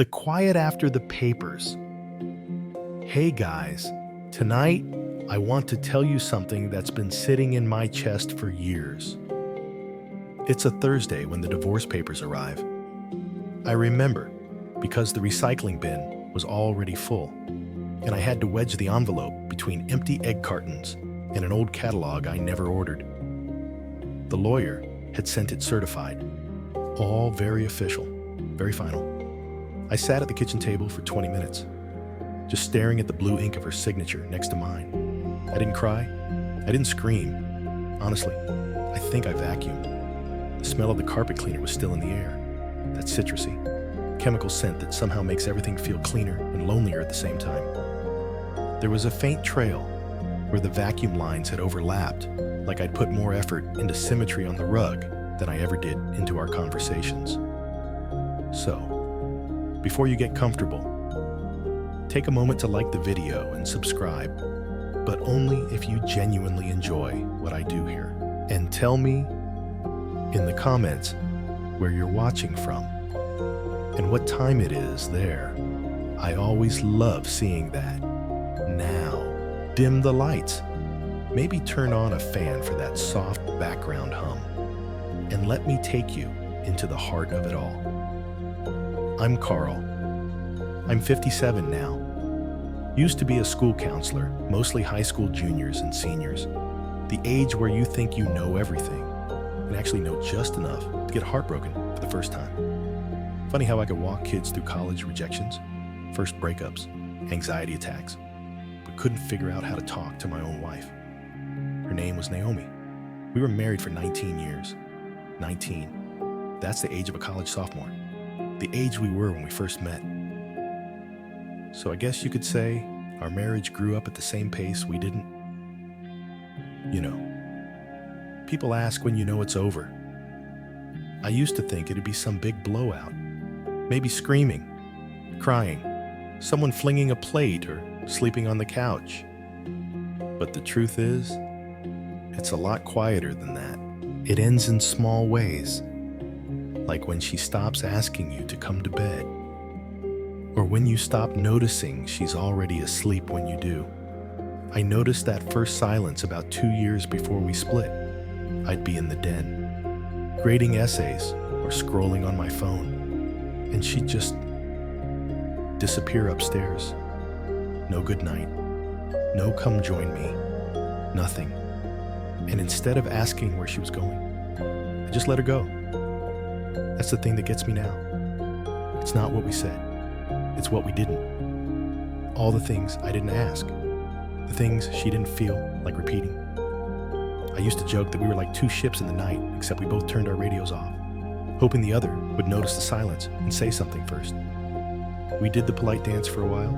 The quiet after the papers. Hey guys, tonight I want to tell you something that's been sitting in my chest for years. It's a Thursday when the divorce papers arrive. I remember because the recycling bin was already full, and I had to wedge the envelope between empty egg cartons and an old catalog I never ordered. The lawyer had sent it certified, all very official, very final. I sat at the kitchen table for 20 minutes, just staring at the blue ink of her signature next to mine. I didn't cry. I didn't scream. Honestly, I think I vacuumed. The smell of the carpet cleaner was still in the air. That citrusy, chemical scent that somehow makes everything feel cleaner and lonelier at the same time. There was a faint trail where the vacuum lines had overlapped, like I'd put more effort into symmetry on the rug than I ever did into our conversations. So, before you get comfortable, take a moment to like the video and subscribe, but only if you genuinely enjoy what I do here. And tell me in the comments where you're watching from and what time it is there. I always love seeing that. Now, dim the lights. Maybe turn on a fan for that soft background hum. And let me take you into the heart of it all. I'm Carl. I'm 57 now. Used to be a school counselor, mostly high school juniors and seniors. The age where you think you know everything and actually know just enough to get heartbroken for the first time. Funny how I could walk kids through college rejections, first breakups, anxiety attacks, but couldn't figure out how to talk to my own wife. Her name was Naomi. We were married for 19 years. 19. That's the age of a college sophomore. The age we were when we first met. So I guess you could say our marriage grew up at the same pace we didn't. You know, people ask when you know it's over. I used to think it'd be some big blowout. Maybe screaming, crying, someone flinging a plate or sleeping on the couch. But the truth is, it's a lot quieter than that. It ends in small ways, like when she stops asking you to come to bed, or when you stop noticing she's already asleep when you do. I noticed that first silence about 2 years before we split. I'd be in the den, grading essays or scrolling on my phone, and she'd just disappear upstairs. No good night, no come join me, nothing. And instead of asking where she was going, I just let her go. That's the thing that gets me now. It's not what we said. It's what we didn't. All the things I didn't ask. The things she didn't feel like repeating. I used to joke that we were like two ships in the night, except we both turned our radios off, hoping the other would notice the silence and say something first. We did the polite dance for a while.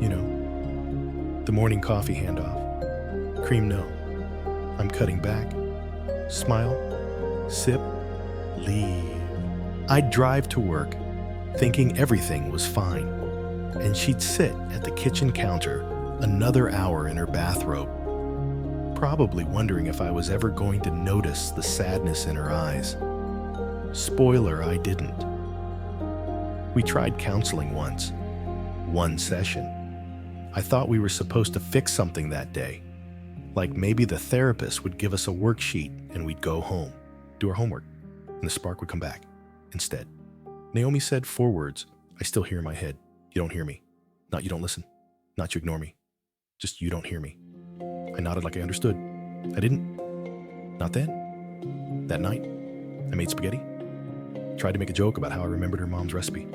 You know, the morning coffee handoff. Cream no. I'm cutting back. Smile. Sip. Leave. I'd drive to work, thinking everything was fine, and she'd sit at the kitchen counter another hour in her bathrobe, probably wondering if I was ever going to notice the sadness in her eyes. Spoiler, I didn't. We tried counseling once. One session. I thought we were supposed to fix something that day, like maybe the therapist would give us a worksheet and we'd go home, do our homework, and the spark would come back. Instead, Naomi said 4 words I still hear in my head. You don't hear me. Not you don't listen. Not you ignore me. Just you don't hear me. I nodded like I understood. I didn't. Not then. That night, I made spaghetti. Tried to make a joke about how I remembered her mom's recipe.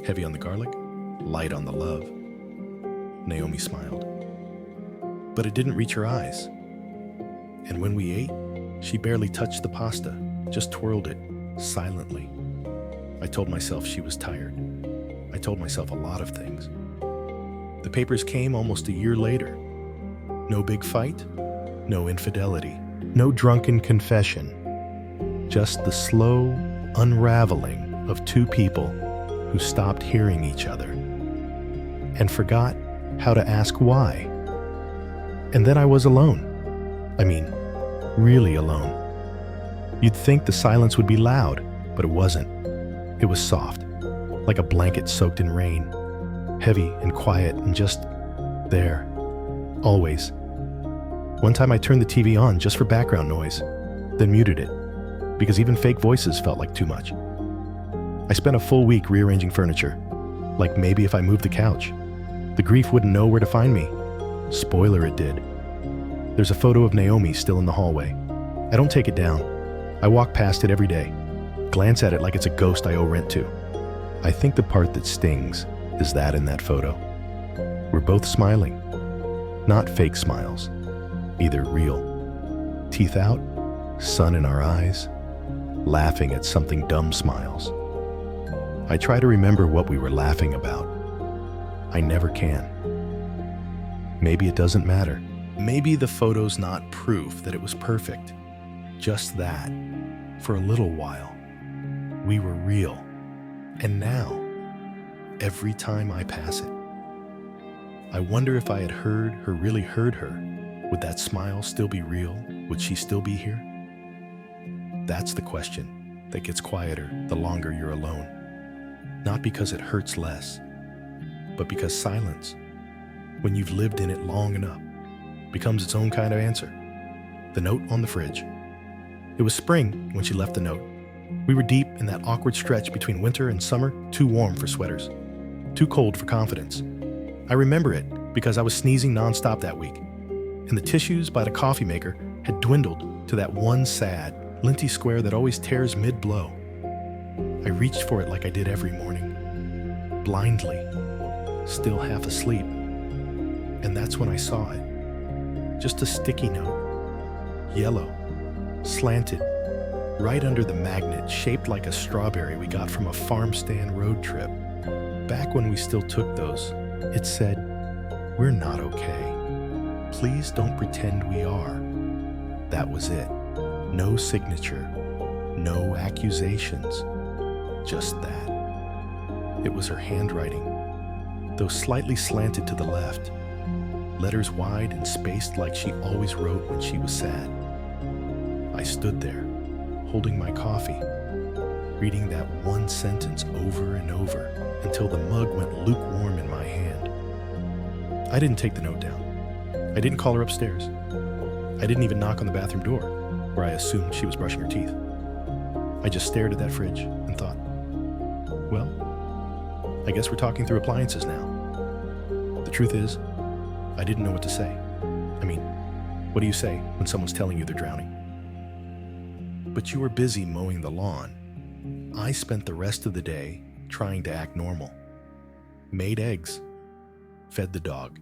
Heavy on the garlic, light on the love. Naomi smiled. But it didn't reach her eyes. And when we ate, she barely touched the pasta, just twirled it, silently. I told myself she was tired. I told myself a lot of things. The papers came almost a year later. No big fight, no infidelity, no drunken confession. Just the slow unraveling of 2 people who stopped hearing each other and forgot how to ask why. And then I was alone. I mean, really alone. You'd think the silence would be loud, but it wasn't. It was soft, like a blanket soaked in rain, heavy and quiet and just there, always. One time I turned the TV on just for background noise, then muted it, because even fake voices felt like too much. I spent a full week rearranging furniture, like maybe if I moved the couch, the grief wouldn't know where to find me. Spoiler, it did. There's a photo of Naomi still in the hallway. I don't take it down. I walk past it every day, glance at it like it's a ghost I owe rent to. I think the part that stings is that in that photo. We're both smiling. Not fake smiles, either real. Teeth out, sun in our eyes, laughing at something dumb smiles. I try to remember what we were laughing about. I never can. Maybe it doesn't matter. Maybe the photo's not proof that it was perfect. Just that, for a little while, we were real. And now, every time I pass it, I wonder if I had heard her, really heard her, would that smile still be real? Would she still be here? That's the question that gets quieter the longer you're alone. Not because it hurts less, but because silence, when you've lived in it long enough, becomes its own kind of answer. The note on the fridge. It was spring when she left the note. We were deep in that awkward stretch between winter and summer, too warm for sweaters, too cold for confidence. I remember it because I was sneezing nonstop that week, and the tissues by the coffee maker had dwindled to that one sad, linty square that always tears mid-blow. I reached for it like I did every morning, blindly, still half asleep, and that's when I saw it. Just a sticky note, yellow, slanted, right under the magnet shaped like a strawberry we got from a farm stand road trip. Back when we still took those, it said, "We're not okay. Please don't pretend we are." That was it. No signature, no accusations, just that. It was her handwriting, though slightly slanted to the left, letters wide and spaced like she always wrote when she was sad. I stood there, holding my coffee, reading that one sentence over and over until the mug went lukewarm in my hand. I didn't take the note down. I didn't call her upstairs. I didn't even knock on the bathroom door, where I assumed she was brushing her teeth. I just stared at that fridge and thought, well, I guess we're talking through appliances now. The truth is, I didn't know what to say. I mean, what do you say when someone's telling you they're drowning? But you were busy mowing the lawn. I spent the rest of the day trying to act normal. Made eggs, fed the dog,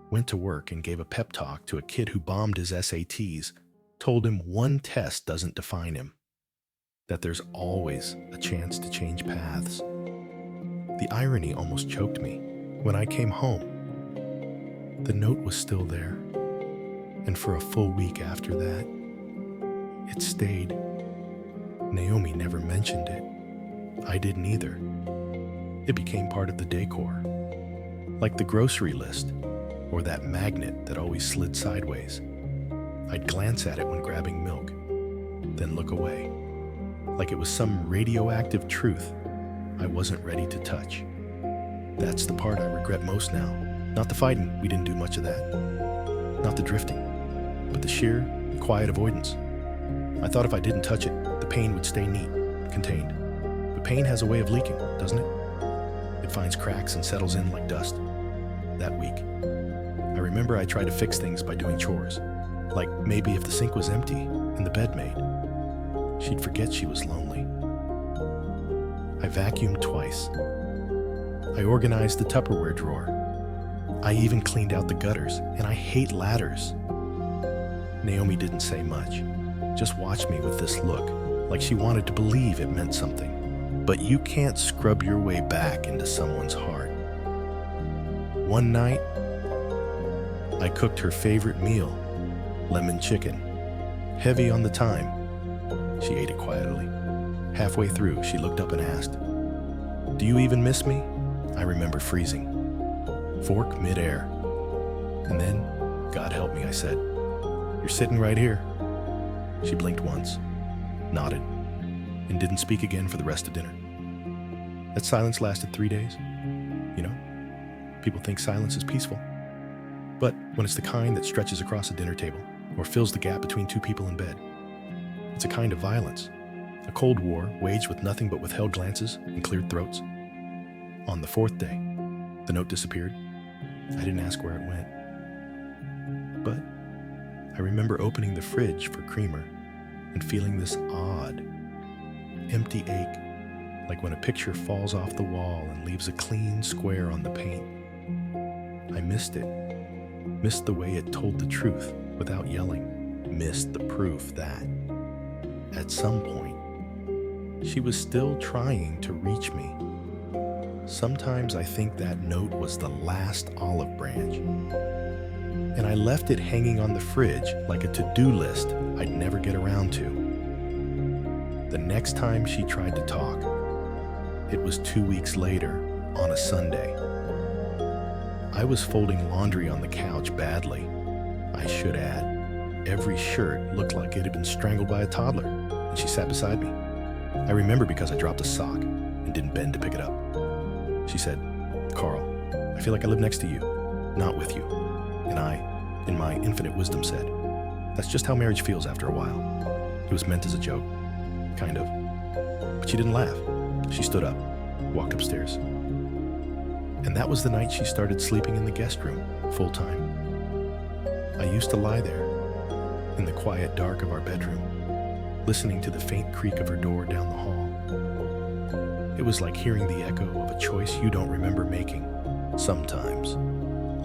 went to work and gave a pep talk to a kid who bombed his SATs, told him one test doesn't define him, that there's always a chance to change paths. The irony almost choked me. When I came home, the note was still there, and for a full week after that, it stayed. Naomi never mentioned it. I didn't either. It became part of the decor, like the grocery list or that magnet that always slid sideways. I'd glance at it when grabbing milk, then look away, like it was some radioactive truth I wasn't ready to touch. That's the part I regret most now. Not the fighting, we didn't do much of that. Not the drifting, but the sheer, quiet avoidance. I thought if I didn't touch it, the pain would stay neat, contained. But pain has a way of leaking, doesn't it? It finds cracks and settles in like dust. That week, I remember I tried to fix things by doing chores. Like maybe if the sink was empty and the bed made, she'd forget she was lonely. I vacuumed twice. I organized the Tupperware drawer. I even cleaned out the gutters, and I hate ladders. Naomi didn't say much, just watched me with this look, like she wanted to believe it meant something. But you can't scrub your way back into someone's heart. One night, I cooked her favorite meal, lemon chicken, heavy on the thyme. She ate it quietly. Halfway through, she looked up and asked, "Do you even miss me?" I remember freezing. Fork midair. And then, "God help me," I said. "You're sitting right here." She blinked once, nodded, and didn't speak again for the rest of dinner. That silence lasted 3 days. You know, people think silence is peaceful. But when it's the kind that stretches across a dinner table or fills the gap between two people in bed, it's a kind of violence. A cold war waged with nothing but withheld glances and cleared throats. On the 4th day, the note disappeared. I didn't ask where it went. But I remember opening the fridge for creamer and feeling this odd, empty ache, like when a picture falls off the wall and leaves a clean square on the paint. I missed it. Missed the way it told the truth without yelling. Missed the proof that, at some point, she was still trying to reach me. Sometimes I think that note was the last olive branch, and I left it hanging on the fridge like a to-do list I'd never get around to. The next time she tried to talk, it was 2 weeks later on a Sunday. I was folding laundry on the couch badly. I should add, every shirt looked like it had been strangled by a toddler, and she sat beside me. I remember because I dropped a sock and didn't bend to pick it up. She said, "Carl, I feel like I live next to you, not with you." And I, in my infinite wisdom, said, "That's just how marriage feels after a while." It was meant as a joke, kind of. But she didn't laugh. She stood up, walked upstairs. And that was the night she started sleeping in the guest room, full time. I used to lie there, in the quiet dark of our bedroom, listening to the faint creak of her door down the hall. It was like hearing the echo of a choice you don't remember making, sometimes,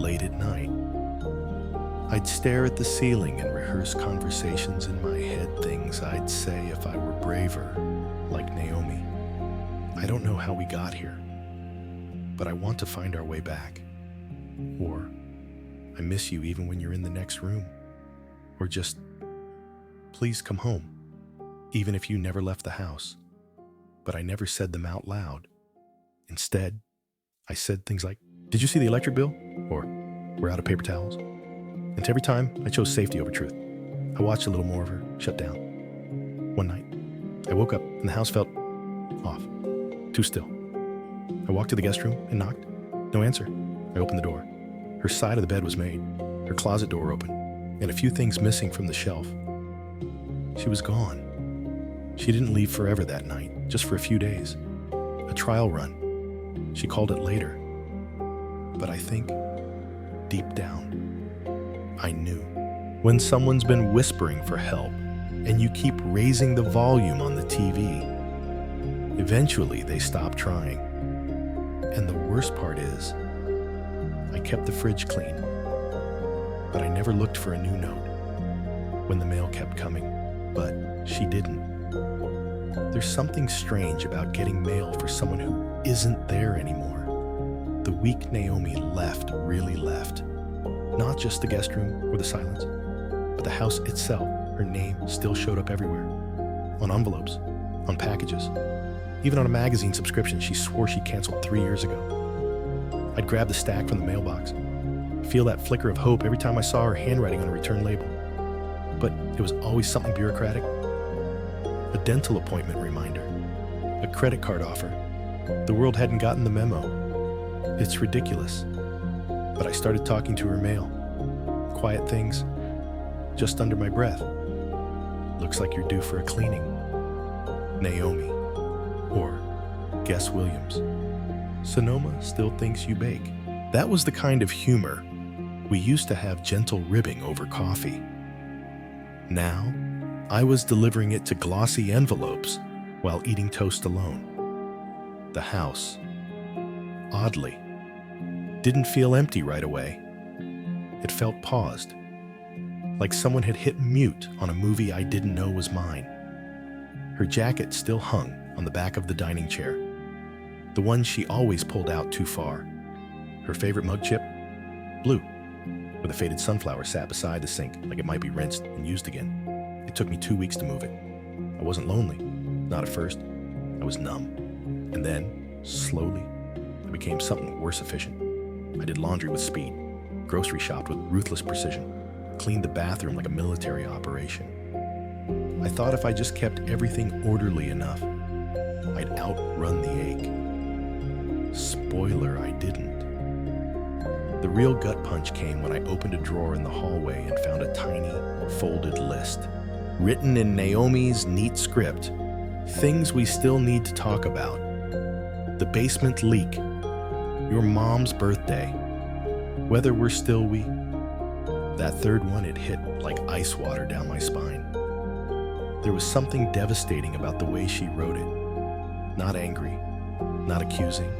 late at night. I'd stare at the ceiling and rehearse conversations in my head, things I'd say if I were braver, like Naomi. I don't know how we got here, but I want to find our way back. Or, I miss you even when you're in the next room. Or just, please come home, even if you never left the house. But I never said them out loud. Instead, I said things like, "Did you see the electric bill?" Or, "We're out of paper towels." And every time, I chose safety over truth. I watched a little more of her shut down. One night, I woke up and the house felt off, too still. I walked to the guest room and knocked. No answer. I opened the door. Her side of the bed was made, her closet door open, and a few things missing from the shelf. She was gone. She didn't leave forever that night, just for a few days. A trial run. She called it later. But I think, deep down, I knew. When someone's been whispering for help, and you keep raising the volume on the TV, eventually they stop trying. And the worst part is, I kept the fridge clean, but I never looked for a new note when the mail kept coming, but she didn't. There's something strange about getting mail for someone who isn't there anymore. The week Naomi left really left. Not just the guest room or the silence, but the house itself. Her name still showed up everywhere. On envelopes, on packages, even on a magazine subscription she swore she canceled 3 years ago. I'd grab the stack from the mailbox, feel that flicker of hope every time I saw her handwriting on a return label. But it was always something bureaucratic. A dental appointment reminder, a credit card offer. The world hadn't gotten the memo. It's ridiculous. But I started talking to her mail. Quiet things, just under my breath. "Looks like you're due for a cleaning. Naomi." Or, "Guess Williams. Sonoma still thinks you bake." That was the kind of humor we used to have gentle ribbing over coffee. Now, I was delivering it to glossy envelopes while eating toast alone. The house, oddly, didn't feel empty right away. It felt paused, like someone had hit mute on a movie I didn't know was mine. Her jacket still hung on the back of the dining chair, the one she always pulled out too far. Her favorite mug chip, blue, with a faded sunflower sat beside the sink like it might be rinsed and used again. It took me 2 weeks to move it. I wasn't lonely, not at first. I was numb. And then, slowly, I became something worse efficient. I did laundry with speed, grocery shopped with ruthless precision, cleaned the bathroom like a military operation. I thought if I just kept everything orderly enough, I'd outrun the ache. spoiler, I didn't. The real gut punch came when I opened a drawer in the hallway and found a tiny, folded list. Written in Naomi's neat script, things we still need to talk about. The basement leak, your mom's birthday, whether we're still we. That third one, it hit like ice water down my spine. There was something devastating about the way she wrote it. Not angry, not accusing,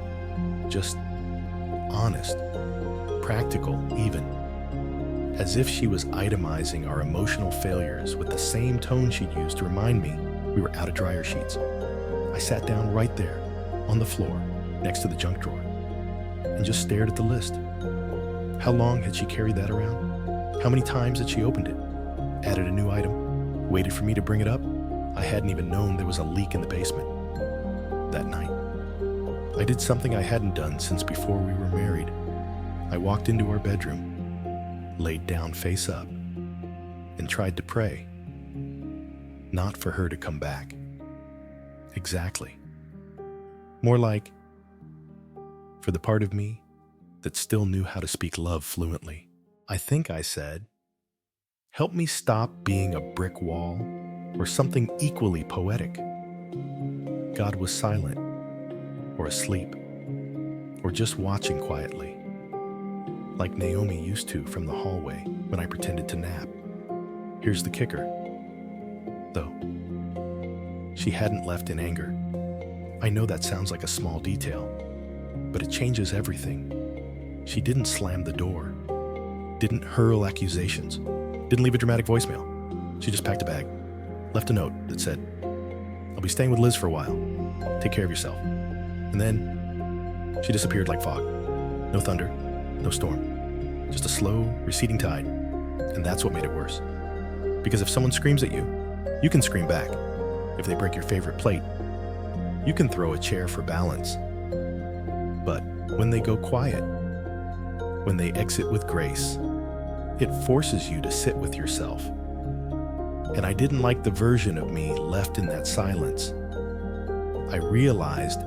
just honest, practical even. As if she was itemizing our emotional failures with the same tone she'd used to remind me we were out of dryer sheets. I sat down right there, on the floor, next to the junk drawer, and just stared at the list. How long had she carried that around? How many times had she opened it? Added a new item? Waited for me to bring it up? I hadn't even known there was a leak in the basement. That night, I did something I hadn't done since before we were married. I walked into our bedroom, laid down face up, and tried to pray. Not for her to come back. Exactly. More like, for the part of me that still knew how to speak love fluently. I think I said, help me stop being a brick wall or something equally poetic. God was silent, or asleep, or just watching quietly, like Naomi used to from the hallway when I pretended to nap. Here's the kicker, though. She hadn't left in anger. I know that sounds like a small detail, but it changes everything. She didn't slam the door, didn't hurl accusations, didn't leave a dramatic voicemail. She just packed a bag, left a note that said, I'll be staying with Liz for a while. Take care of yourself. And then she disappeared like fog. No thunder, no storm, just a slow, receding tide. And that's what made it worse. Because if someone screams at you, you can scream back. If they break your favorite plate, you can throw a chair for balance. But when they go quiet, when they exit with grace, it forces you to sit with yourself. And I didn't like the version of me left in that silence. I realized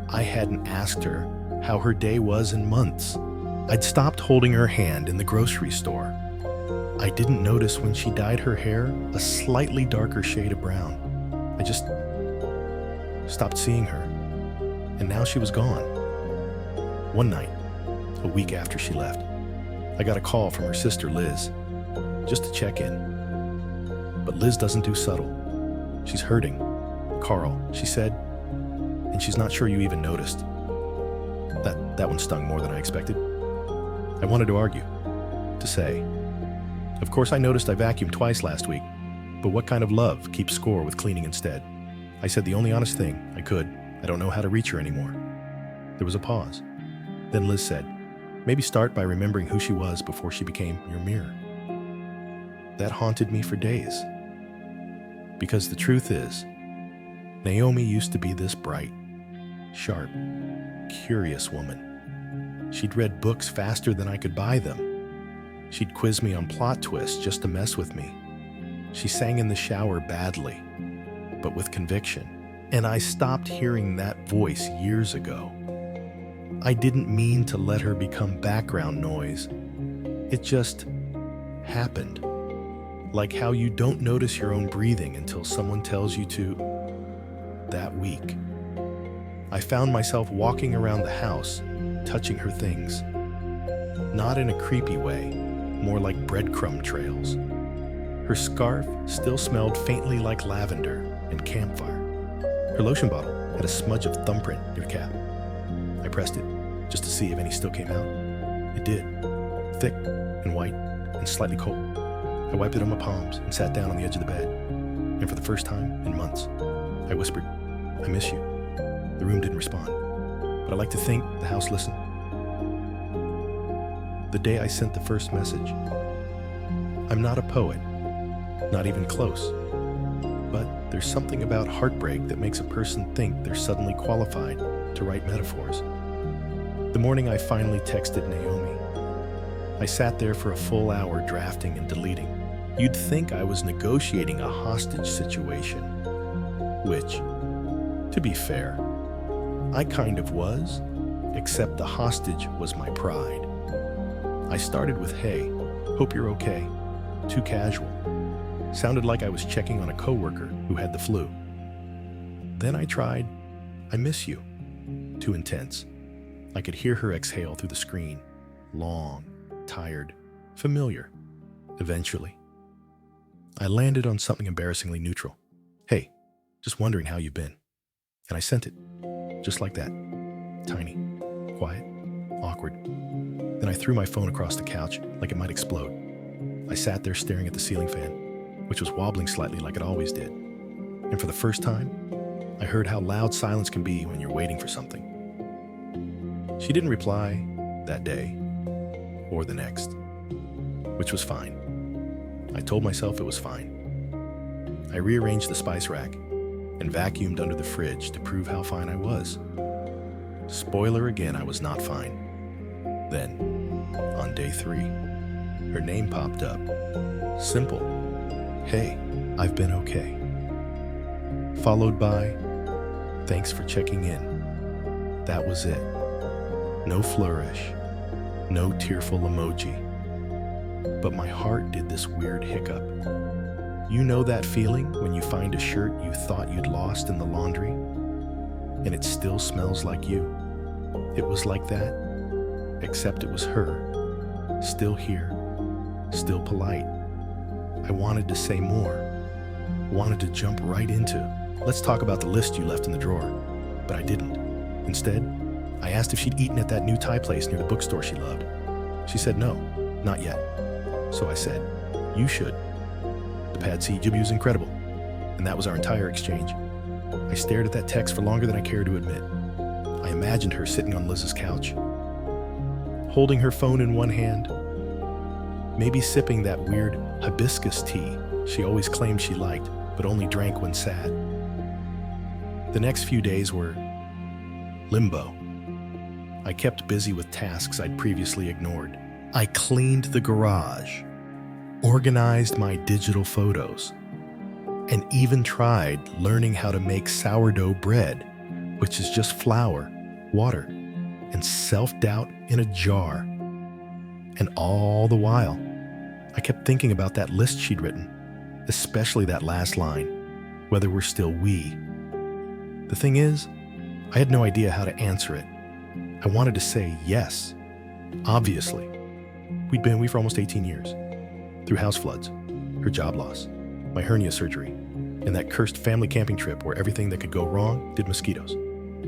I hadn't asked her how her day was in months. I'd stopped holding her hand in the grocery store. I didn't notice when she dyed her hair a slightly darker shade of brown. I just stopped seeing her, and now she was gone. One night, a week after she left, I got a call from her sister Liz, just to check in. But Liz doesn't do subtle. She's hurting. Carl, she said, and she's not sure you even noticed. That one stung more than I expected. I wanted to argue, to say, of course I noticed I vacuumed twice last week, but what kind of love keeps score with cleaning instead? I said the only honest thing I could. I don't know how to reach her anymore. There was a pause. Then Liz said, maybe start by remembering who she was before she became your mirror. That haunted me for days. Because the truth is, Naomi used to be this bright, sharp, curious woman. She'd read books faster than I could buy them. She'd quiz me on plot twists just to mess with me. She sang in the shower badly, but with conviction. And I stopped hearing that voice years ago. I didn't mean to let her become background noise. It just happened. Like how you don't notice your own breathing until someone tells you to. That week, I found myself walking around the house, touching her things. Not in a creepy way, more like breadcrumb trails. Her scarf still smelled faintly like lavender and campfire. Her lotion bottle had a smudge of thumbprint near the cap. I pressed it just to see if any still came out. It did, thick and white and slightly cold. I wiped it on my palms and sat down on the edge of the bed. And for the first time in months, I whispered, I miss you. The room didn't respond, but I like to think the house listened. The day I sent the first message, I'm not a poet, not even close, but there's something about heartbreak that makes a person think they're suddenly qualified to write metaphors. The morning I finally texted Naomi, I sat there for a full hour drafting and deleting. You'd think I was negotiating a hostage situation, which, to be fair, I kind of was, except the hostage was my pride. I started with, "Hey, hope you're okay." Too casual. Sounded like I was checking on a coworker who had the flu. Then I tried, "I miss you." Too intense. I could hear her exhale through the screen. Long, tired, familiar. Eventually, I landed on something embarrassingly neutral. "Hey, just wondering how you've been." And I sent it. Just like that. Tiny, quiet, awkward. Then I threw my phone across the couch like it might explode. I sat there staring at the ceiling fan, which was wobbling slightly like it always did. And for the first time, I heard how loud silence can be when you're waiting for something. She didn't reply that day or the next, which was fine. I told myself it was fine. I rearranged the spice rack and vacuumed under the fridge to prove how fine I was. Spoiler again, I was not fine. Then, on day 3, her name popped up. Simple. "Hey, I've been okay." Followed by, "Thanks for checking in." That was it. No flourish, no tearful emoji. But my heart did this weird hiccup. You know that feeling when you find a shirt you thought you'd lost in the laundry, and it still smells like you? It was like that, except it was her, still here, still polite. I wanted to say more, wanted to jump right into, "Let's talk about the list you left in the drawer," but I didn't. Instead, I asked if she'd eaten at that new Thai place near the bookstore she loved. She said no, not yet. So I said, "You should. The pad see jibu is incredible." And that was our entire exchange. I stared at that text for longer than I cared to admit. I imagined her sitting on Liz's couch, holding her phone in one hand, maybe sipping that weird hibiscus tea she always claimed she liked, but only drank when sad. The next few days were limbo. I kept busy with tasks I'd previously ignored. I cleaned the garage, organized my digital photos, and even tried learning how to make sourdough bread, which is just flour, water, and self-doubt in a jar. And all the while, I kept thinking about that list she'd written, especially that last line, "Whether we're still we." The thing is, I had no idea how to answer it. I wanted to say yes, obviously. We'd been away for almost 18 years, through house floods, her job loss, my hernia surgery, and that cursed family camping trip where everything that could go wrong did mosquitoes,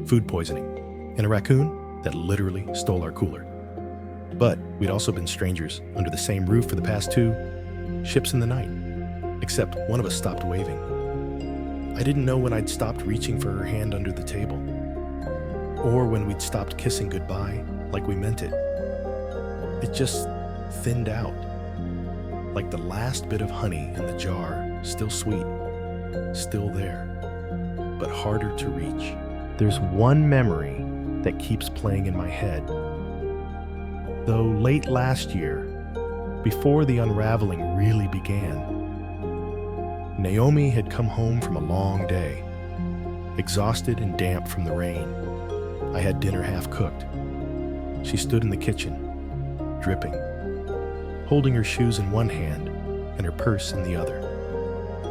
food poisoning, and a raccoon that literally stole our cooler. But we'd also been strangers under the same roof for the past 2 ships in the night, except one of us stopped waving. I didn't know when I'd stopped reaching for her hand under the table, or when we'd stopped kissing goodbye like we meant it. It just thinned out, like the last bit of honey in the jar, still sweet, still there, but harder to reach. There's one memory that keeps playing in my head. Though late last year, before the unraveling really began, Naomi had come home from a long day, exhausted and damp from the rain. I had dinner half cooked. She stood in the kitchen, dripping, holding her shoes in one hand and her purse in the other.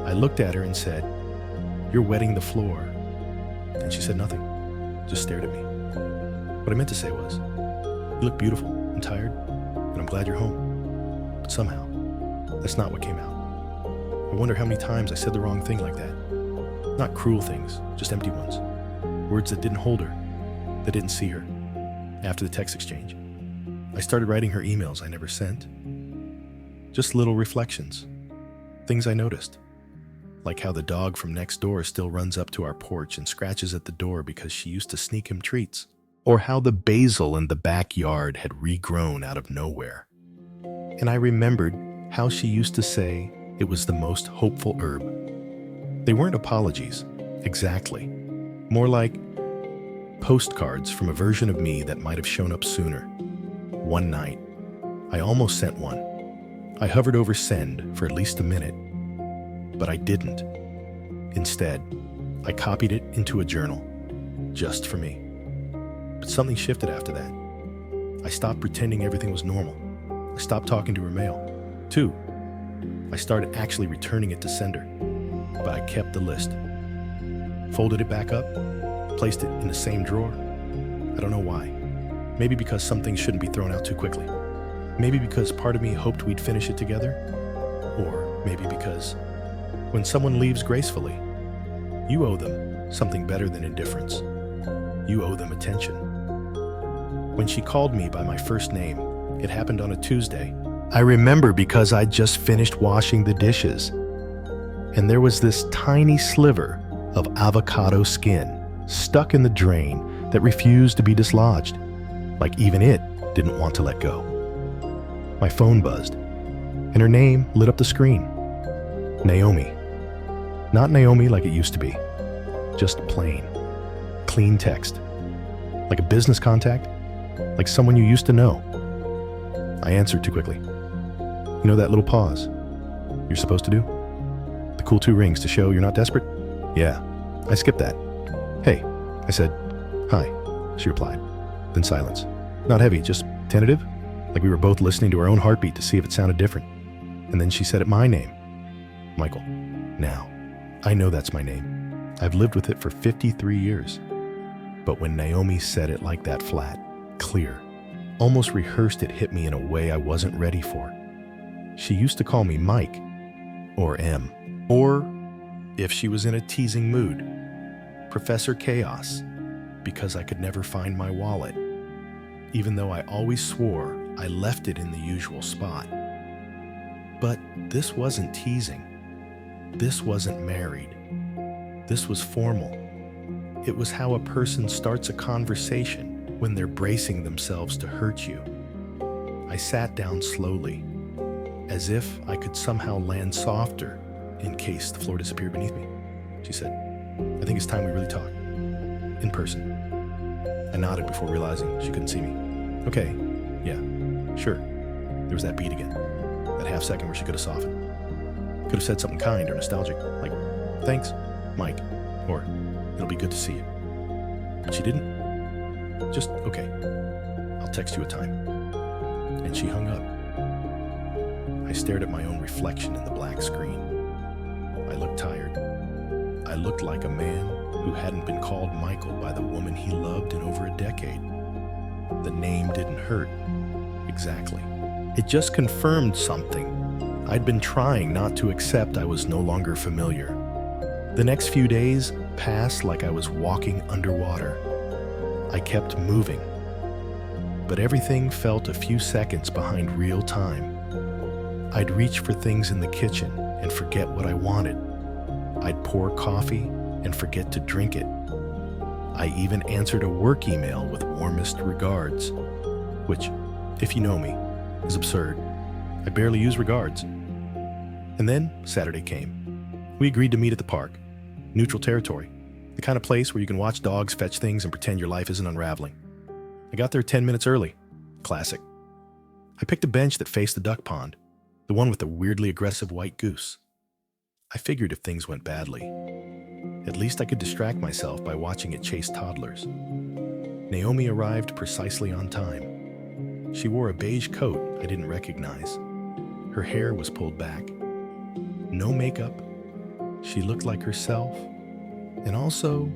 I looked at her and said, "You're wetting the floor." And she said nothing, just stared at me. What I meant to say was, "You look beautiful and tired, and I'm glad you're home." But somehow, that's not what came out. I wonder how many times I said the wrong thing like that. Not cruel things, just empty ones. Words that didn't hold her, that didn't see her. After the text exchange, I started writing her emails I never sent. Just little reflections, things I noticed. Like how the dog from next door still runs up to our porch and scratches at the door because she used to sneak him treats. Or how the basil in the backyard had regrown out of nowhere. And I remembered how she used to say it was the most hopeful herb. They weren't apologies, exactly. More like postcards from a version of me that might have shown up sooner. One night, I almost sent one. I hovered over send for at least a minute, but I didn't. Instead, I copied it into a journal, just for me. But something shifted after that. I stopped pretending everything was normal. I stopped talking to her mail. 2, I started actually returning it to sender. But I kept the list. Folded it back up, placed it in the same drawer. I don't know why. Maybe because some things shouldn't be thrown out too quickly. Maybe because part of me hoped we'd finish it together. Or maybe because when someone leaves gracefully, you owe them something better than indifference. You owe them attention. When she called me by my first name, it happened on a Tuesday. I remember because I'd just finished washing the dishes, and there was this tiny sliver of avocado skin stuck in the drain that refused to be dislodged, like even it didn't want to let go. My phone buzzed, and her name lit up the screen. Naomi. Not Naomi like it used to be, just plain, clean text. Like a business contact, like someone you used to know. I answered too quickly. You know that little pause you're supposed to do? The cool 2 rings to show you're not desperate? Yeah, I skipped that. Hey, I said. Hi, she replied. Then silence. Not heavy, just tentative, like we were both listening to our own heartbeat to see if it sounded different. And then she said it my name. Michael. Now, I know that's my name. I've lived with it for 53 years. But when Naomi said it like that, flat, clear, almost rehearsed, it hit me in a way I wasn't ready for. She used to call me Mike, or M, or, if she was in a teasing mood, Professor Chaos, because I could never find my wallet, even though I always swore I left it in the usual spot. But this wasn't teasing. This wasn't married. This was formal. It was how a person starts a conversation when they're bracing themselves to hurt you. I sat down slowly, as if I could somehow land softer in case the floor disappeared beneath me. She said, I think it's time we really talk. In person. I nodded before realizing she couldn't see me. Okay, yeah, sure. There was that beat again. That half second where she could have softened. Could have said something kind or nostalgic, like, thanks, Mike, or it'll be good to see you. But she didn't. Just, okay, I'll text you a time. And she hung up. I stared at my own reflection in the black screen. I looked tired. I looked like a man who hadn't been called Michael by the woman he loved in over a decade. The name didn't hurt. Exactly. It just confirmed something I'd been trying not to accept. I was no longer familiar. The next few days passed like I was walking underwater. I kept moving, but everything felt a few seconds behind real time. I'd reach for things in the kitchen and forget what I wanted. I'd pour coffee and forget to drink it. I even answered a work email with warmest regards, which, if you know me, is absurd. I barely use regards. And then Saturday came. We agreed to meet at the park, neutral territory, the kind of place where you can watch dogs fetch things and pretend your life isn't unraveling. I got there 10 minutes early. Classic. I picked a bench that faced the duck pond, the one with the weirdly aggressive white goose. I figured if things went badly, at least I could distract myself by watching it chase toddlers. Naomi arrived precisely on time. She wore a beige coat I didn't recognize. Her hair was pulled back. No makeup. She looked like herself. And also,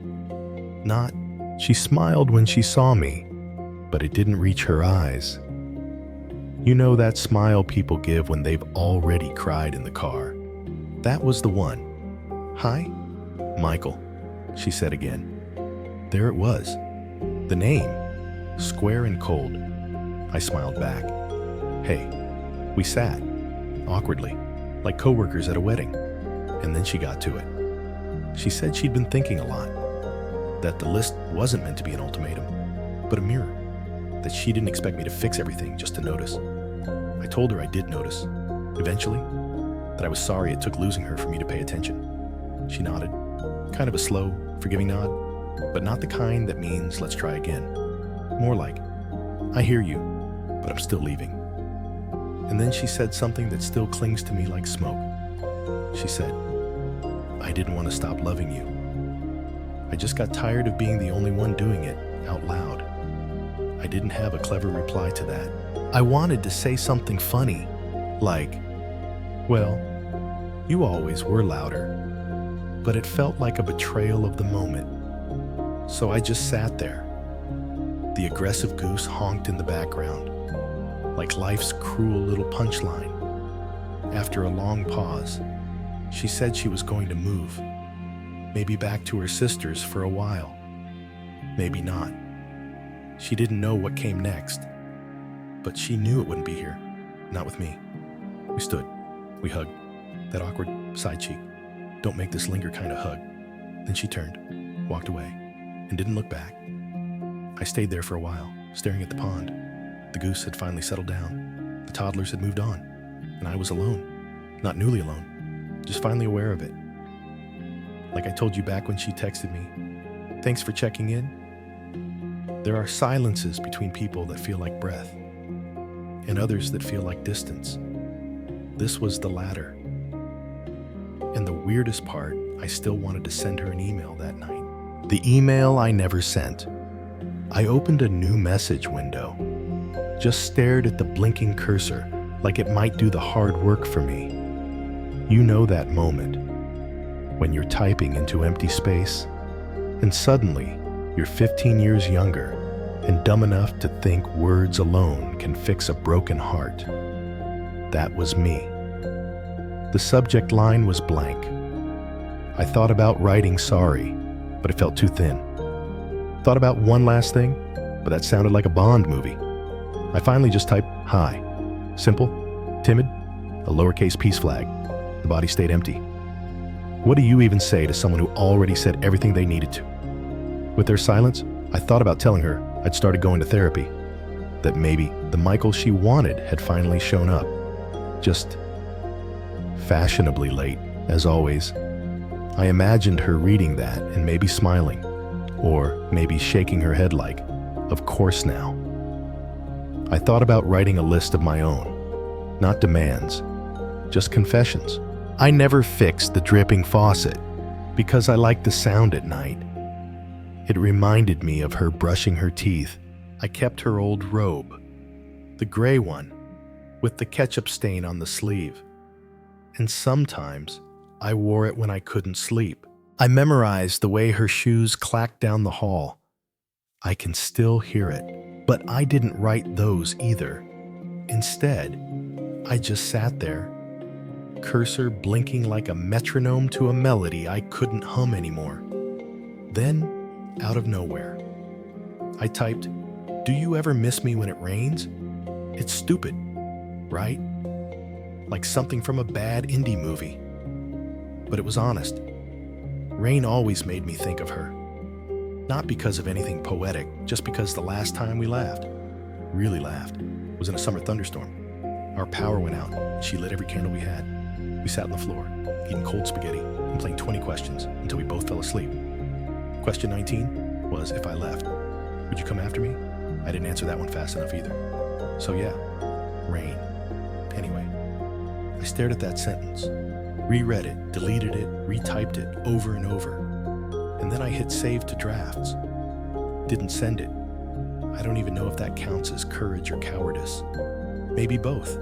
not. She smiled when she saw me, but it didn't reach her eyes. You know that smile people give when they've already cried in the car. That was the one. Hi, Michael, she said again. There it was. The name, square and cold. I smiled back. Hey, we sat, awkwardly, like coworkers at a wedding. And then she got to it. She said she'd been thinking a lot, that the list wasn't meant to be an ultimatum, but a mirror, that she didn't expect me to fix everything just to notice. I told her I did notice, eventually, that I was sorry it took losing her for me to pay attention. She nodded, kind of a slow, forgiving nod, but not the kind that means let's try again. More like, I hear you, but I'm still leaving. And then she said something that still clings to me like smoke. She said, I didn't want to stop loving you. I just got tired of being the only one doing it out loud. I didn't have a clever reply to that. I wanted to say something funny, like, well, you always were louder, but it felt like a betrayal of the moment. So I just sat there. The aggressive goose honked in the background, like life's cruel little punchline. After a long pause, she said she was going to move, maybe back to her sister's for a while, maybe not. She didn't know what came next, but she knew it wouldn't be here, not with me. We stood, we hugged, that awkward side cheek, don't make this linger kind of hug. Then she turned, walked away, and didn't look back. I stayed there for a while, staring at the pond. The goose had finally settled down. The toddlers had moved on, and I was alone. Not newly alone, just finally aware of it. Like I told you back when she texted me, thanks for checking in. There are silences between people that feel like breath, and others that feel like distance. This was the latter. And the weirdest part, I still wanted to send her an email that night. The email I never sent. I opened a new message window, just stared at the blinking cursor like it might do the hard work for me. You know that moment when you're typing into empty space and suddenly you're 15 years younger and dumb enough to think words alone can fix a broken heart. That was me. The subject line was blank. I thought about writing sorry, but it felt too thin. Thought about one last thing, but that sounded like a Bond movie. I finally just typed, hi. Simple, timid, a lowercase peace flag. The body stayed empty. What do you even say to someone who already said everything they needed to? With their silence, I thought about telling her I'd started going to therapy, that maybe the Michael she wanted had finally shown up. Just fashionably late, as always. I imagined her reading that and maybe smiling, or maybe shaking her head like, of course now. I thought about writing a list of my own, not demands, just confessions. I never fixed the dripping faucet because I liked the sound at night. It reminded me of her brushing her teeth. I kept her old robe, the gray one, with the ketchup stain on the sleeve. And sometimes I wore it when I couldn't sleep. I memorized the way her shoes clacked down the hall. I can still hear it, but I didn't write those either. Instead, I just sat there, cursor blinking like a metronome to a melody I couldn't hum anymore. Then, out of nowhere, I typed, "Do you ever miss me when it rains?" It's stupid, right? Like something from a bad indie movie. But it was honest. Rain always made me think of her. Not because of anything poetic, just because the last time we laughed, really laughed, was in a summer thunderstorm. Our power went out, and she lit every candle we had. We sat on the floor, eating cold spaghetti, and playing 20 questions until we both fell asleep. Question 19 was, if I left, would you come after me? I didn't answer that one fast enough either. So yeah, rain. Anyway, I stared at that sentence, reread it, deleted it, retyped it over and over. And then I hit save to drafts. Didn't send it. I don't even know if that counts as courage or cowardice. Maybe both.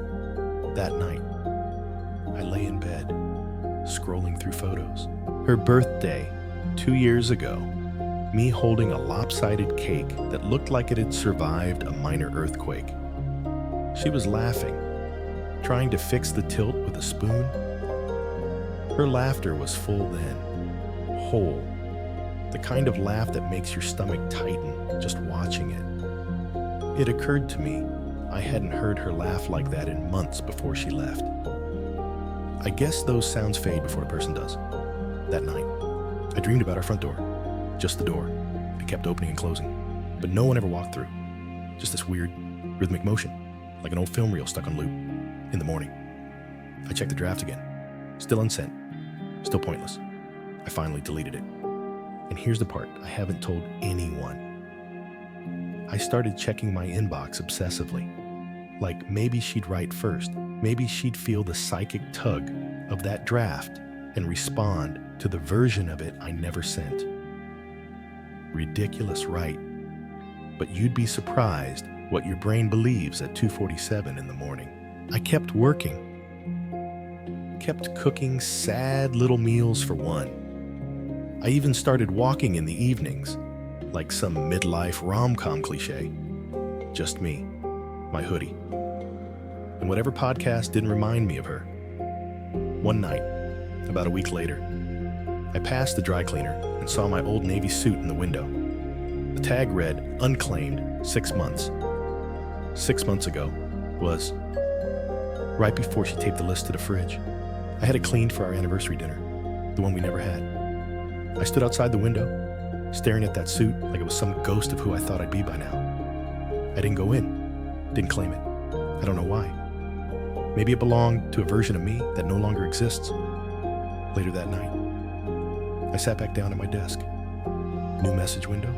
That night, I lay in bed, scrolling through photos. Her birthday, 2 years ago, me holding a lopsided cake that looked like it had survived a minor earthquake. She was laughing, trying to fix the tilt with a spoon. Her laughter was full then, whole, the kind of laugh that makes your stomach tighten just watching it. It occurred to me I hadn't heard her laugh like that in months before she left. I guess those sounds fade before a person does. That night, I dreamed about our front door, just the door. It kept opening and closing, but no one ever walked through. Just this weird, rhythmic motion, like an old film reel stuck on loop. In the morning, I checked the draft again. Still unsent, still pointless. I finally deleted it. And here's the part I haven't told anyone. I started checking my inbox obsessively. Like maybe she'd write first. Maybe she'd feel the psychic tug of that draft and respond to the version of it I never sent. Ridiculous, right? but you'd be surprised what your brain believes at 2:47 in the morning. I kept working, kept cooking sad little meals for one. I even started walking in the evenings, like some midlife rom-com cliche. Just me, my hoodie, and whatever podcast didn't remind me of her. One night, about a week later, I passed the dry cleaner and saw my old Navy suit in the window. The tag read, unclaimed, 6 months. 6 months ago was right before she taped the list to the fridge. I had it cleaned for our anniversary dinner, the one we never had. I stood outside the window, staring at that suit like it was some ghost of who I thought I'd be by now. I didn't go in, didn't claim it. I don't know why. Maybe it belonged to a version of me that no longer exists. Later that night, I sat back down at my desk. New message window,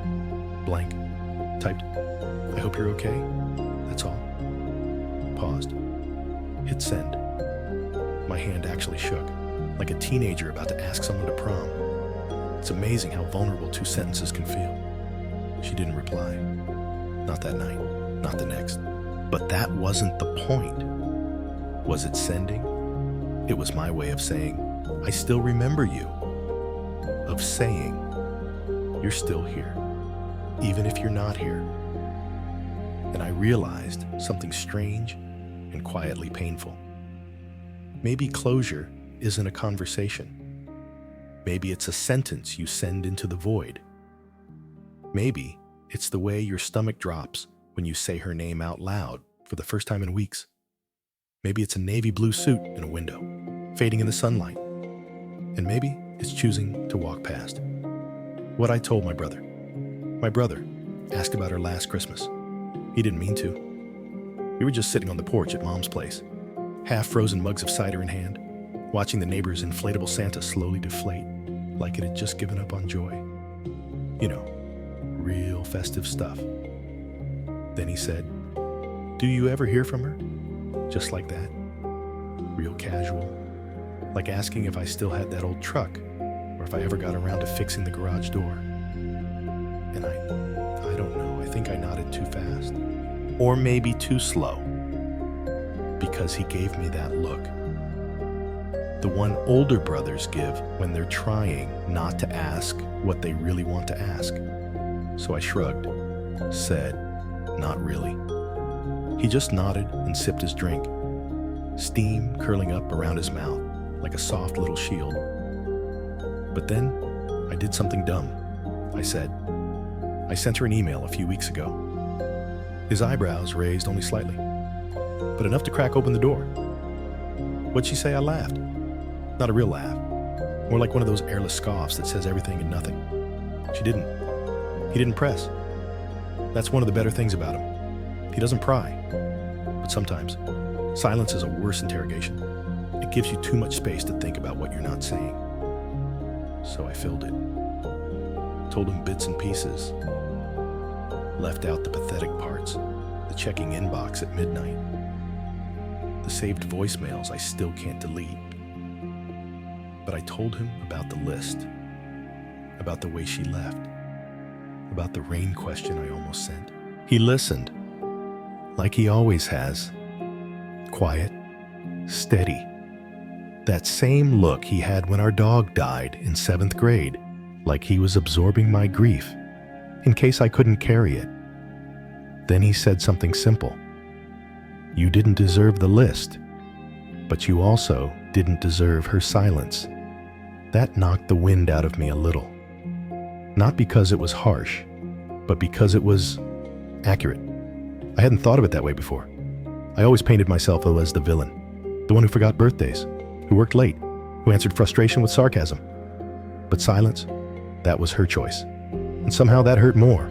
blank. Typed, "I hope you're okay. That's all." Paused. Hit send. My hand actually shook, like a teenager about to ask someone to prom. It's amazing how vulnerable 2 sentences can feel. She didn't reply. Not that night, not the next. But that wasn't the point. Was it sending? It was my way of saying, "I still remember you." Of saying, "You're still here, even if you're not here." And I realized something strange and quietly painful. Maybe closure isn't a conversation. Maybe it's a sentence you send into the void. Maybe it's the way your stomach drops when you say her name out loud for the first time in weeks. Maybe it's a navy blue suit in a window, fading in the sunlight. And maybe it's choosing to walk past. What I told my brother. My brother asked about her last Christmas. He didn't mean to. We were just sitting on the porch at Mom's place, half-frozen mugs of cider in hand, watching the neighbor's inflatable Santa slowly deflate, like it had just given up on joy. You know, real festive stuff. Then he said, "Do you ever hear from her?" Just like that. Real casual. Like asking if I still had that old truck, or if I ever got around to fixing the garage door. And I don't know, I think I nodded too fast. Or maybe too slow. Because he gave me that look. The one older brothers give when they're trying not to ask what they really want to ask. So I shrugged, said, "Not really." He just nodded and sipped his drink, steam curling up around his mouth like a soft little shield. But then I did something dumb. I said, "I sent her an email a few weeks ago." His eyebrows raised only slightly, but enough to crack open the door. What'd she say? I laughed. Not a real laugh, more like one of those airless scoffs that says everything and nothing. She didn't. He didn't press. That's one of the better things about him. He doesn't pry. But sometimes, silence is a worse interrogation. It gives you too much space to think about what you're not saying. So I filled it. Told him bits and pieces. Left out the pathetic parts, the checking inbox at midnight, the saved voicemails I still can't delete. But I told him about the list, about the way she left, about the rain question I almost sent. He listened, like he always has. Quiet, steady. That same look he had when our dog died in 7th grade, like he was absorbing my grief, in case I couldn't carry it. Then he said something simple. "You didn't deserve the list, but you also didn't deserve her silence." That knocked the wind out of me a little. Not because it was harsh, but because it was accurate. I hadn't thought of it that way before. I always painted myself as the villain, the one who forgot birthdays, who worked late, who answered frustration with sarcasm. But silence, that was her choice. And somehow that hurt more,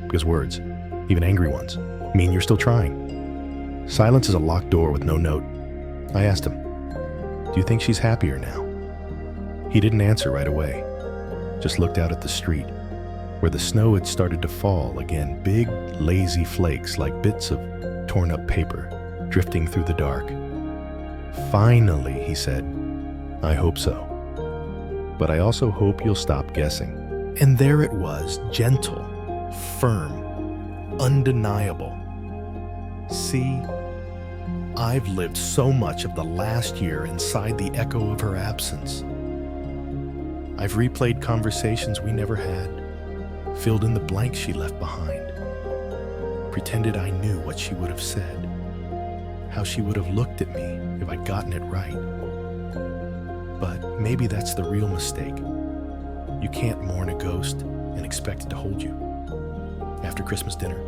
because words, even angry ones, mean you're still trying. Silence is a locked door with no note. I asked him, "Do you think she's happier now?" He didn't answer right away, just looked out at the street, where the snow had started to fall again, big, lazy flakes like bits of torn-up paper drifting through the dark. "Finally," he said. "I hope so. But I also hope you'll stop guessing." And there it was, gentle, firm, undeniable. See, I've lived so much of the last year inside the echo of her absence. I've replayed conversations we never had, filled in the blanks she left behind, pretended I knew what she would have said, how she would have looked at me if I'd gotten it right. But maybe that's the real mistake. You can't mourn a ghost and expect it to hold you. After Christmas dinner,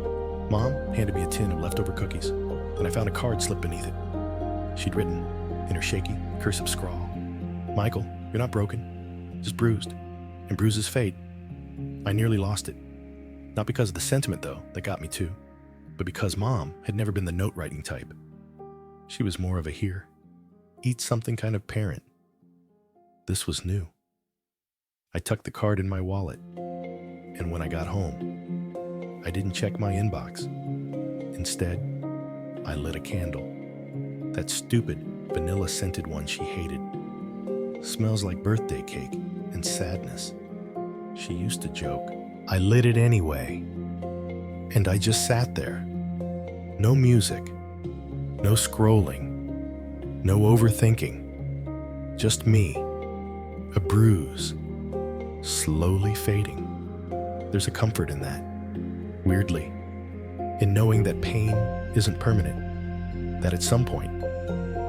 Mom handed me a tin of leftover cookies, and I found a card slipped beneath it. She'd written, in her shaky, cursive scrawl, "Michael, you're not broken, just bruised, and bruises fade." I nearly lost it. Not because of the sentiment, though, that got me too, but because Mom had never been the note-writing type. She was more of a here, eat something kind of parent. This was new. I tucked the card in my wallet, and when I got home, I didn't check my inbox. Instead, I lit a candle. That stupid, vanilla-scented one she hated. Smells like birthday cake and sadness. She used to joke. I lit it anyway, and I just sat there. No music, no scrolling, no overthinking. Just me, a bruise, slowly fading. There's a comfort in that, weirdly, in knowing that pain isn't permanent, that at some point,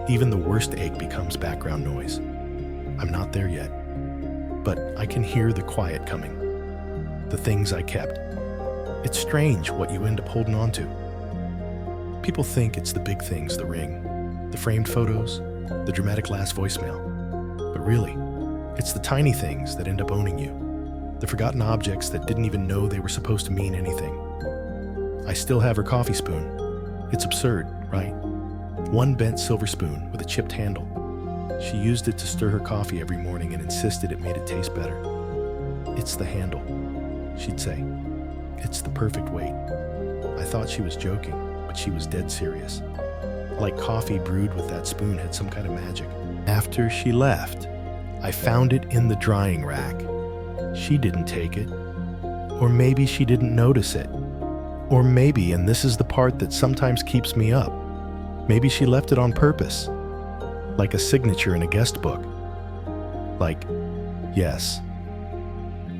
even the worst ache becomes background noise. I'm not there yet, but I can hear the quiet coming, the things I kept. It's strange what you end up holding on to. People think it's the big things, the ring, the framed photos, the dramatic last voicemail. But really, it's the tiny things that end up owning you, the forgotten objects that didn't even know they were supposed to mean anything. I still have her coffee spoon. It's absurd, right? One bent silver spoon with a chipped handle. She used it to stir her coffee every morning and insisted it made it taste better. "It's the handle," she'd say. "It's the perfect weight." I thought she was joking, but she was dead serious. Like coffee brewed with that spoon had some kind of magic. After she left, I found it in the drying rack. She didn't take it. Or maybe she didn't notice it. Or maybe, and this is the part that sometimes keeps me up, maybe she left it on purpose. Like a signature in a guest book. Like, yes,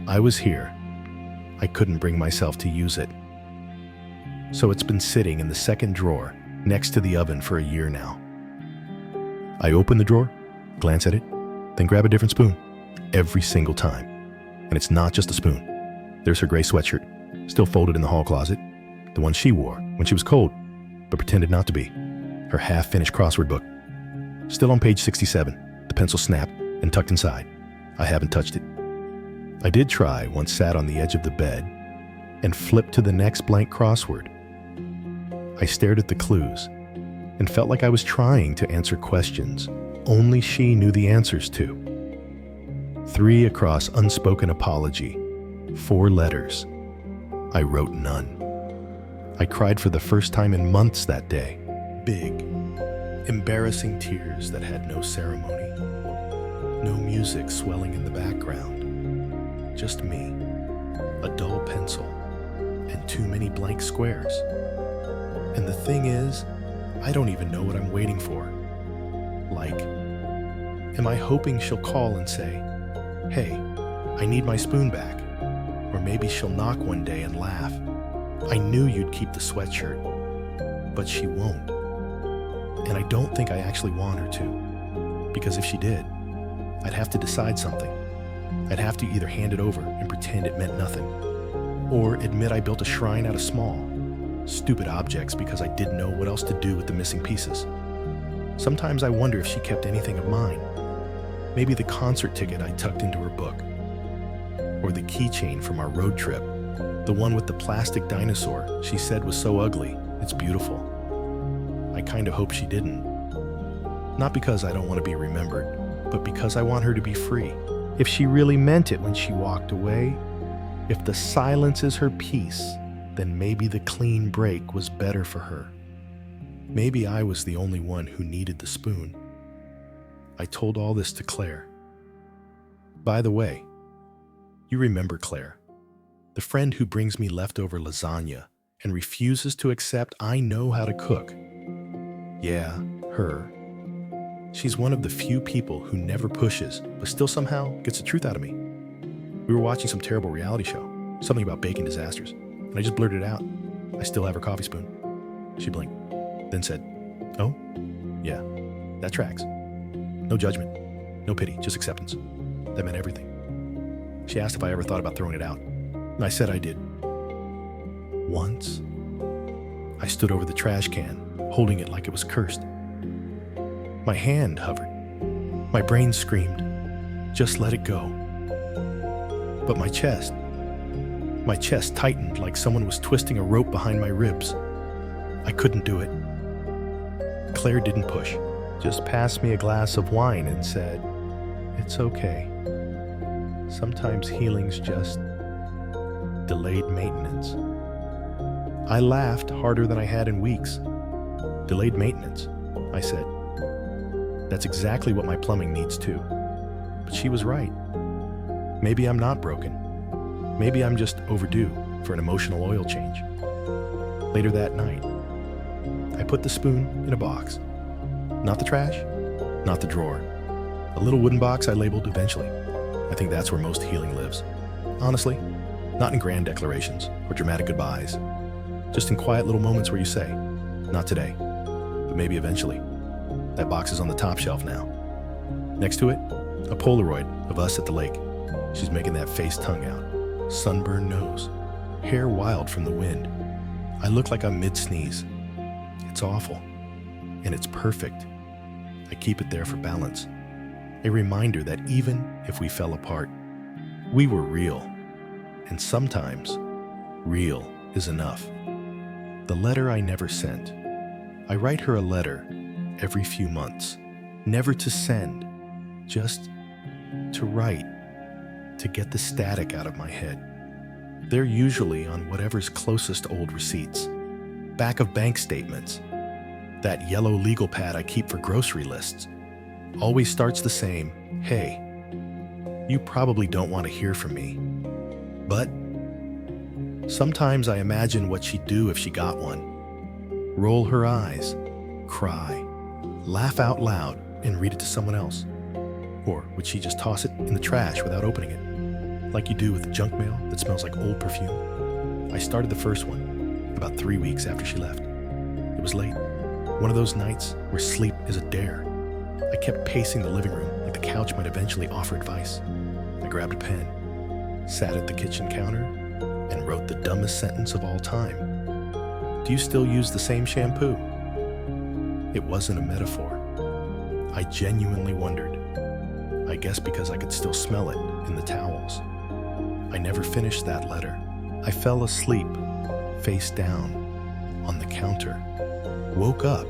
I was here. I couldn't bring myself to use it. So it's been sitting in the second drawer next to the oven for a year now. I open the drawer, glance at it, then grab a different spoon. Every single time. And it's not just a spoon. There's her gray sweatshirt, still folded in the hall closet, the one she wore when she was cold, but pretended not to be. Her half-finished crossword book, still on page 67, the pencil snapped and tucked inside. I haven't touched it. I did try once sat on the edge of the bed and flipped to the next blank crossword. I stared at the clues and felt like I was trying to answer questions only she knew the answers to. 3 across unspoken apology, 4 letters. I wrote none. I cried for the first time in months that day. Big, embarrassing tears that had no ceremony. No music swelling in the background. Just me, a dull pencil, and too many blank squares. And the thing is, I don't even know what I'm waiting for. Like, am I hoping she'll call and say, "Hey, I need my spoon back"? Or maybe she'll knock one day and laugh. "I knew you'd keep the sweatshirt," but she won't. And I don't think I actually want her to, because if she did, I'd have to decide something. I'd have to either hand it over and pretend it meant nothing, or admit I built a shrine out of small, stupid objects because I didn't know what else to do with the missing pieces. Sometimes I wonder if she kept anything of mine. Maybe the concert ticket I tucked into her book, or the keychain from our road trip, the one with the plastic dinosaur she said was so ugly, it's beautiful. I kind of hope she didn't. Not because I don't want to be remembered, but because I want her to be free. If she really meant it when she walked away, if the silence is her peace, then maybe the clean break was better for her. Maybe I was the only one who needed the spoon. I told all this to Claire. By the way, you remember Claire, the friend who brings me leftover lasagna and refuses to accept I know how to cook. Yeah, her. She's one of the few people who never pushes, but still somehow gets the truth out of me. We were watching some terrible reality show, something about baking disasters, and I just blurted it out. I still have her coffee spoon. She blinked, then said, "Oh, yeah, that tracks." No judgment, no pity, just acceptance. That meant everything. She asked if I ever thought about throwing it out, and I said I did. Once, I stood over the trash can, holding it like it was cursed. My hand hovered. My brain screamed, "Just let it go." But my chest tightened like someone was twisting a rope behind my ribs. I couldn't do it. Claire didn't push, just passed me a glass of wine and said, "It's okay. Sometimes healing's just delayed maintenance." I laughed harder than I had in weeks. "Delayed maintenance," I said. "That's exactly what my plumbing needs too." But she was right. Maybe I'm not broken. Maybe I'm just overdue for an emotional oil change. Later that night, I put the spoon in a box. Not the trash, not the drawer. A little wooden box I labeled eventually. I think that's where most healing lives. Honestly, not in grand declarations or dramatic goodbyes. Just in quiet little moments where you say, "Not today, but maybe eventually." That box is on the top shelf now. Next to it, a Polaroid of us at the lake. She's making that face tongue out, sunburned nose, hair wild from the wind. I look like I'm mid-sneeze. It's awful, and it's perfect. I keep it there for balance. A reminder that even if we fell apart, we were real. And sometimes, real is enough. The letter I never sent. I write her a letter every few months. Never to send, just to write, to get the static out of my head. They're usually on whatever's closest to old receipts, back of bank statements. That yellow legal pad I keep for grocery lists always starts the same, "Hey, you probably don't want to hear from me." But sometimes I imagine what she'd do if she got one. Roll her eyes, cry, laugh out loud, and read it to someone else. Or would she just toss it in the trash without opening it, like you do with the junk mail that smells like old perfume? I started the first one about 3 weeks after she left. It was late, one of those nights where sleep is a dare. I kept pacing the living room like the couch might eventually offer advice. I grabbed a pen, sat at the kitchen counter, and wrote the dumbest sentence of all time. "Do you still use the same shampoo?" It wasn't a metaphor. I genuinely wondered. I guess because I could still smell it in the towels. I never finished that letter. I fell asleep, face down, on the counter. Woke up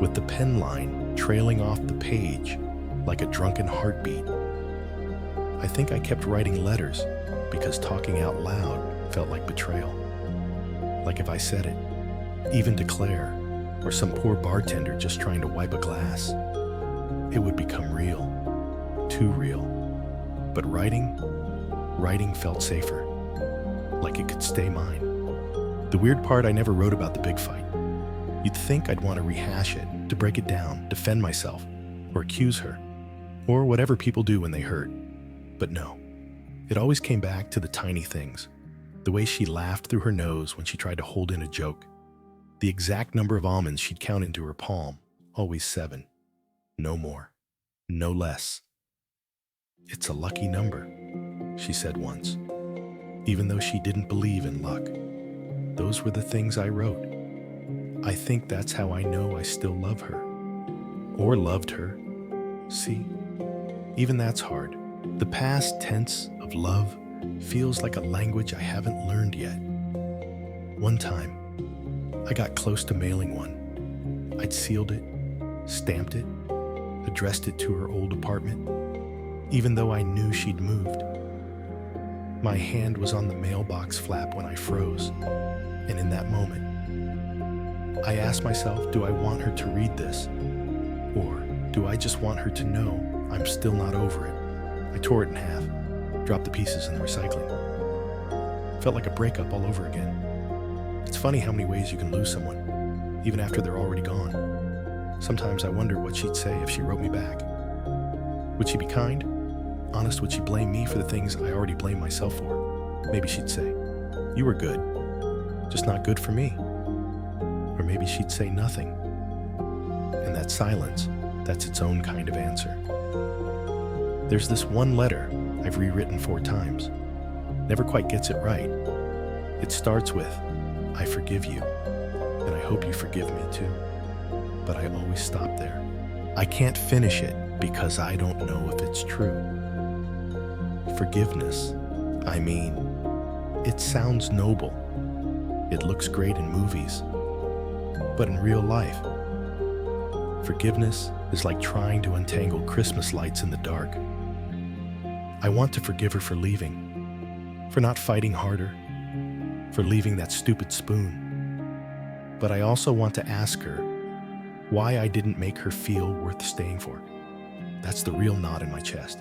with the pen line trailing off the page like a drunken heartbeat. I think I kept writing letters because talking out loud felt like betrayal. Like if I said it, even to Claire, or some poor bartender just trying to wipe a glass, it would become real, too real. But writing felt safer, like it could stay mine. The weird part, I never wrote about the big fight. You'd think I'd want to rehash it, to break it down, defend myself, or accuse her, or whatever people do when they hurt. But no, it always came back to the tiny things. The way she laughed through her nose when she tried to hold in a joke. The exact number of almonds she'd count into her palm, always 7. No more, no less. "It's a lucky number," she said once, even though she didn't believe in luck. Those were the things I wrote. I think that's how I know I still love her. Or loved her. See, even that's hard. The past tense of love feels like a language I haven't learned yet. One time, I got close to mailing one. I'd sealed it, stamped it, addressed it to her old apartment, even though I knew she'd moved. My hand was on the mailbox flap when I froze, and in that moment, I asked myself, do I want her to read this? Or do I just want her to know I'm still not over it? I tore it in half, dropped the pieces in the recycling. Felt like a breakup all over again. It's funny how many ways you can lose someone, even after they're already gone. Sometimes I wonder what she'd say if she wrote me back. Would she be kind? Honest, would she blame me for the things I already blame myself for? Maybe she'd say, "You were good, just not good for me." Or maybe she'd say nothing. And that silence, that's its own kind of answer. There's this one letter I've rewritten 4 times. Never quite gets it right. It starts with, "I forgive you, and I hope you forgive me too." But I always stop there. I can't finish it because I don't know if it's true. Forgiveness, I mean, it sounds noble. It looks great in movies. But in real life, forgiveness is like trying to untangle Christmas lights in the dark. I want to forgive her for leaving, for not fighting harder, for leaving that stupid spoon. But I also want to ask her why I didn't make her feel worth staying for. That's the real knot in my chest.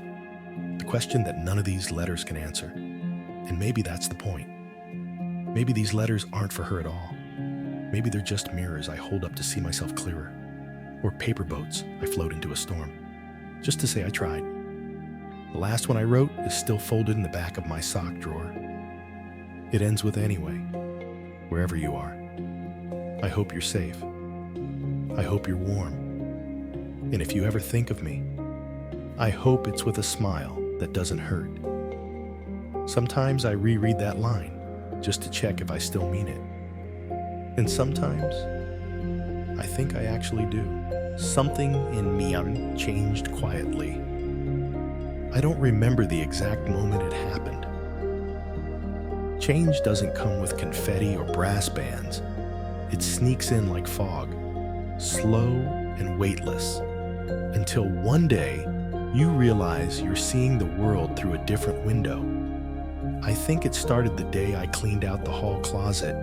The question that none of these letters can answer. And maybe that's the point. Maybe these letters aren't for her at all. Maybe they're just mirrors I hold up to see myself clearer. Or paper boats I float into a storm. Just to say I tried. The last one I wrote is still folded in the back of my sock drawer. It ends with "Anyway," wherever you are. I hope you're safe. I hope you're warm. And if you ever think of me, I hope it's with a smile that doesn't hurt. Sometimes I reread that line just to check if I still mean it. And sometimes I think I actually do. Something in me changed quietly. I don't remember the exact moment it happened. Change doesn't come with confetti or brass bands. It sneaks in like fog, slow and weightless, until one day you realize you're seeing the world through a different window. I think it started the day I cleaned out the hall closet.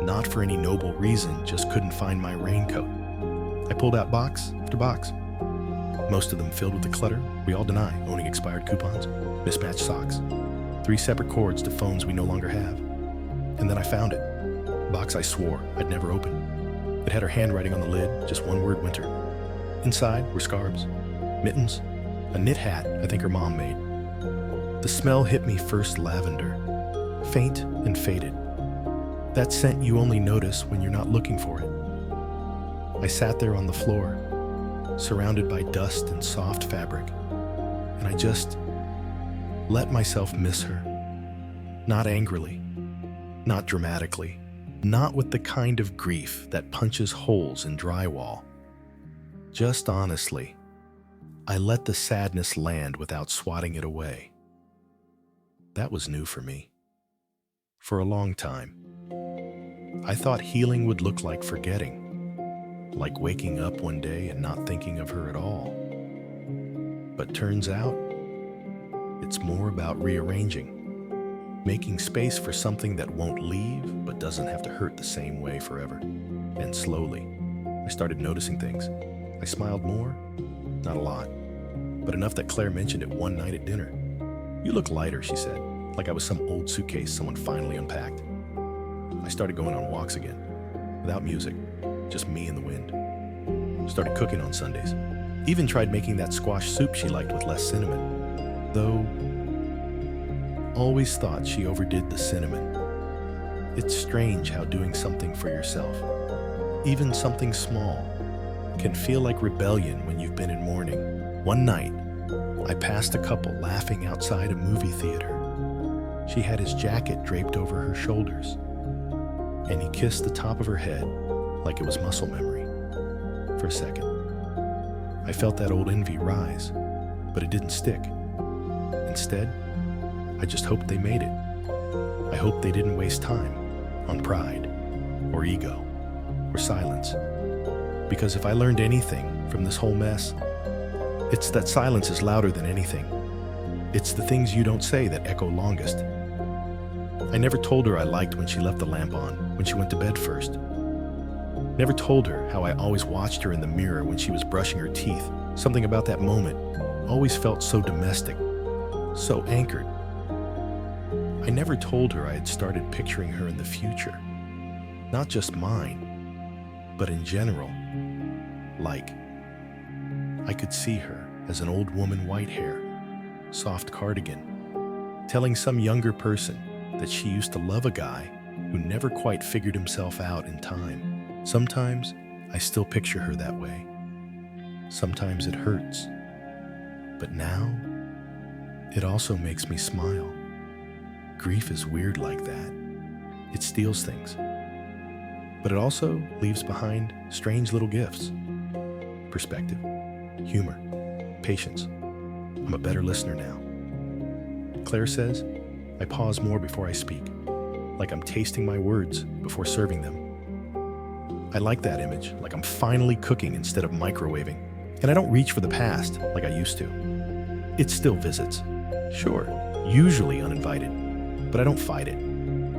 Not for any noble reason, just couldn't find my raincoat. I pulled out box after box, most of them filled with the clutter we all deny: owning expired coupons, mismatched socks, 3 separate cords to phones we no longer have. And then I found it. A box I swore I'd never open. It had her handwriting on the lid, just one word: winter. Inside were scarves, mittens, a knit hat I think her mom made. The smell hit me first: lavender, faint and faded. That scent you only notice when you're not looking for it. I sat there on the floor, surrounded by dust and soft fabric, and I just let myself miss her. Not angrily, not dramatically, not with the kind of grief that punches holes in drywall. Just honestly, I let the sadness land without swatting it away. That was new for me. For a long time, I thought healing would look like forgetting, like waking up one day and not thinking of her at all. But turns out, it's more about rearranging, making space for something that won't leave but doesn't have to hurt the same way forever. And slowly, I started noticing things. I smiled more, not a lot, but enough that Claire mentioned it one night at dinner. "You look lighter," she said, like I was some old suitcase someone finally unpacked. I started going on walks again, without music, just me and the wind. Started cooking on Sundays. Even tried making that squash soup she liked with less cinnamon. Though, always thought she overdid the cinnamon. It's strange how doing something for yourself, even something small, can feel like rebellion when you've been in mourning. One night, I passed a couple laughing outside a movie theater. She had his jacket draped over her shoulders, and he kissed the top of her head like it was muscle memory. For a second, I felt that old envy rise, but it didn't stick. Instead, I just hoped they made it. I hoped they didn't waste time on pride, or ego, or silence. Because if I learned anything from this whole mess, it's that silence is louder than anything. It's the things you don't say that echo longest. I never told her I liked when she left the lamp on, when she went to bed first. Never told her how I always watched her in the mirror when she was brushing her teeth. Something about that moment always felt so domestic, so anchored. I never told her I had started picturing her in the future, Not just mine, but in general. Like, I could see her as an old woman, white hair, soft cardigan, telling some younger person that she used to love a guy who never quite figured himself out in time. Sometimes I still picture her that way. Sometimes it hurts. But now, it also makes me smile. Grief is weird like that. It steals things. But it also leaves behind strange little gifts. Perspective, humor, patience. I'm a better listener now. Claire says, I pause more before I speak, like I'm tasting my words before serving them. I like that image, like I'm finally cooking instead of microwaving. And I don't reach for the past like I used to. It still visits. Sure, usually uninvited, but I don't fight it.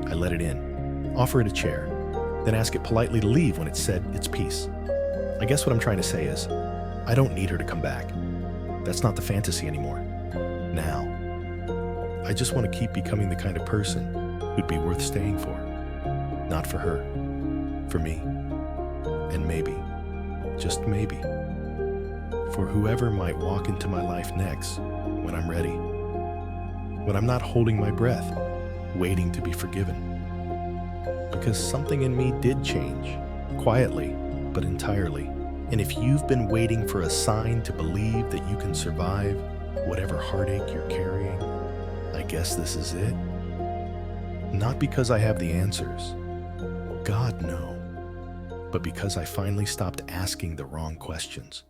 I let it in, offer it a chair, then ask it politely to leave when it's said its piece. I guess what I'm trying to say is, I don't need her to come back. That's not the fantasy anymore. Now, I just want to keep becoming the kind of person who'd be worth staying for. Not for her, for me, and maybe, just maybe, for whoever might walk into my life next when I'm ready. When I'm not holding my breath, waiting to be forgiven. Because something in me did change, quietly, but entirely. And if you've been waiting for a sign to believe that you can survive whatever heartache you're carrying, I guess this is it. Not because I have the answers. God, no. But because I finally stopped asking the wrong questions.